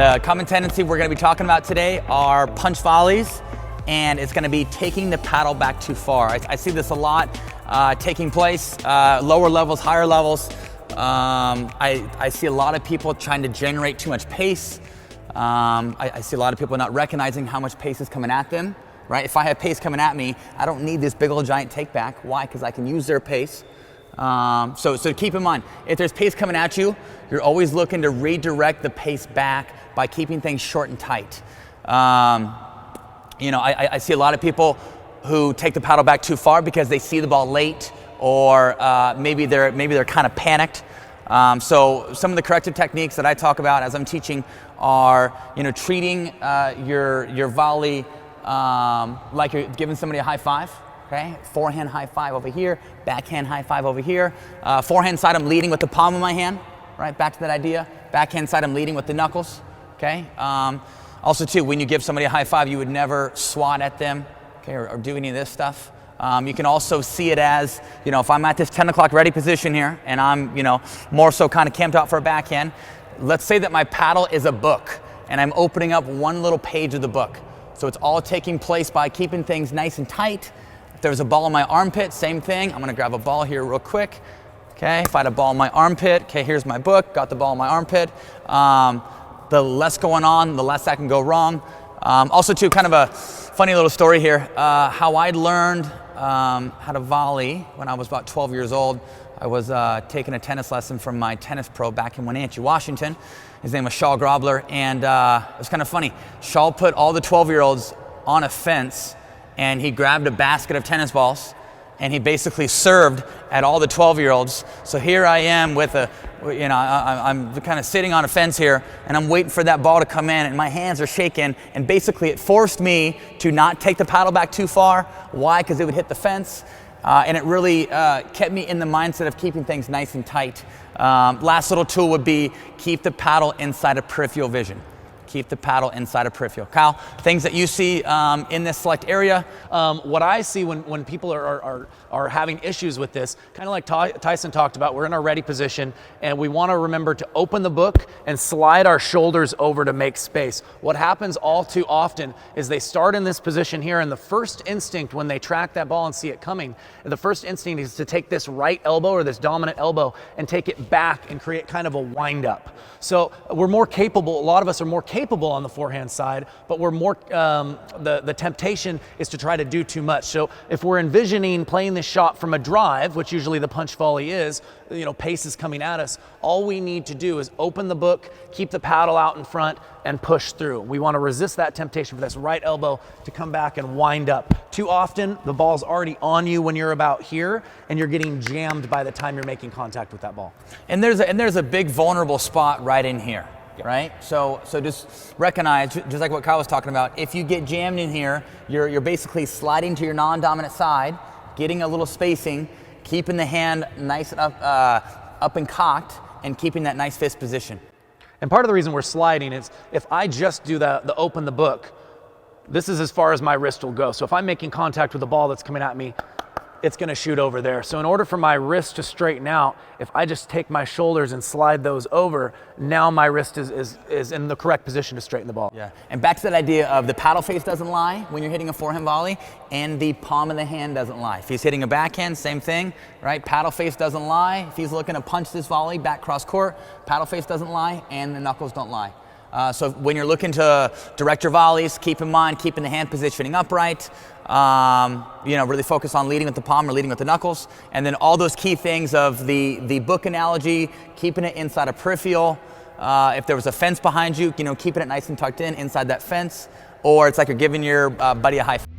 The common tendency we're going to be talking about today are punch volleys, and it's going to be taking the paddle back too far. I see this a lot taking place, lower levels, higher levels. I see a lot of people trying to generate too much pace. I see a lot of people not recognizing how much pace is coming at them, right? If I have pace coming at me, I don't need this big old giant take back. Why? Because I can use their pace. So keep in mind, if there's pace coming at you, you're always looking to redirect the pace back by keeping things short and tight. You know, I see a lot of people who take the paddle back too far because they see the ball late, or maybe they're kind of panicked. So some of the corrective techniques that I talk about as I'm teaching are, you know, treating your volley like you're giving somebody a high five. Okay, forehand high five over here, backhand high five over here. Forehand side, I'm leading with the palm of my hand, right? Back to that idea. Backhand side, I'm leading with the knuckles, okay? Also too, when you give somebody a high five, you would never swat at them, okay, or do any of this stuff. You can also see it as, you know, if I'm at this 10 o'clock ready position here, and I'm, you know, more so kind of camped out for a backhand, let's say that my paddle is a book, and I'm opening up one little page of the book. So it's all taking place by keeping things nice and tight. If there's a ball in my armpit, same thing. I'm gonna grab a ball here real quick. Okay, if I had a ball in my armpit, okay, here's my book, got the ball in my armpit. The less going on, the less that can go wrong. Also too, kind of a funny little story here. How I learned how to volley when I was about 12 years old. I was taking a tennis lesson from my tennis pro back in Wenatchee, Washington. His name was Shaw Grobler, and it was kind of funny. Shaw put all the 12-year-olds on a fence, and he grabbed a basket of tennis balls, and he basically served at all the 12-year-olds. So here I am with a, you know, I'm kind of sitting on a fence here, and I'm waiting for that ball to come in, and my hands are shaking, and basically it forced me to not take the paddle back too far. Why? Because it would hit the fence, and it really kept me in the mindset of keeping things nice and tight. Last little tool would be keep the paddle inside of peripheral vision. Keep the paddle inside of peripheral. Kyle, things that you see in this select area? What I see when people are having issues with this, kind of like Tyson talked about, we're in our ready position, and we want to remember to open the book and slide our shoulders over to make space. What happens all too often is they start in this position here, and the first instinct when they track that ball and see it coming, the first instinct is to take this right elbow or this dominant elbow and take it back and create kind of a wind up. So we're more capable, a lot of us are more capable on the forehand side, but we're more, the temptation is to try to do too much. So if we're envisioning playing this shot from a drive, which usually the punch volley is, you know, pace is coming at us, all we need to do is open the book, keep the paddle out in front, and push through. We want to resist that temptation for this right elbow to come back and wind up. Too often, the ball's already on you when you're about here, and you're getting jammed by the time you're making contact with that ball. And there's a big vulnerable spot right in here. Right? So just recognize, just like what Kyle was talking about, if you get jammed in here, you're basically sliding to your non-dominant side, getting a little spacing, keeping the hand nice and up and cocked, and keeping that nice fist position. And part of the reason we're sliding is if I just do the open the book, this is as far as my wrist will go. So if I'm making contact with the ball that's coming at me, it's going to shoot over there. So in order for my wrist to straighten out, if I just take my shoulders and slide those over, now my wrist is in the correct position to straighten the ball. Yeah, and back to that idea of the paddle face doesn't lie when you're hitting a forehand volley, and the palm of the hand doesn't lie. If he's hitting a backhand, same thing, right? Paddle face doesn't lie. If he's looking to punch this volley back cross court, paddle face doesn't lie, and the knuckles don't lie. So when you're looking to direct your volleys, keep in mind keeping the hand positioning upright. You know, really focus on leading with the palm or leading with the knuckles, and then all those key things of the book analogy, keeping it inside a peripheral. If there was a fence behind you, you know, keeping it nice and tucked in inside that fence, or it's like you're giving your buddy a high five.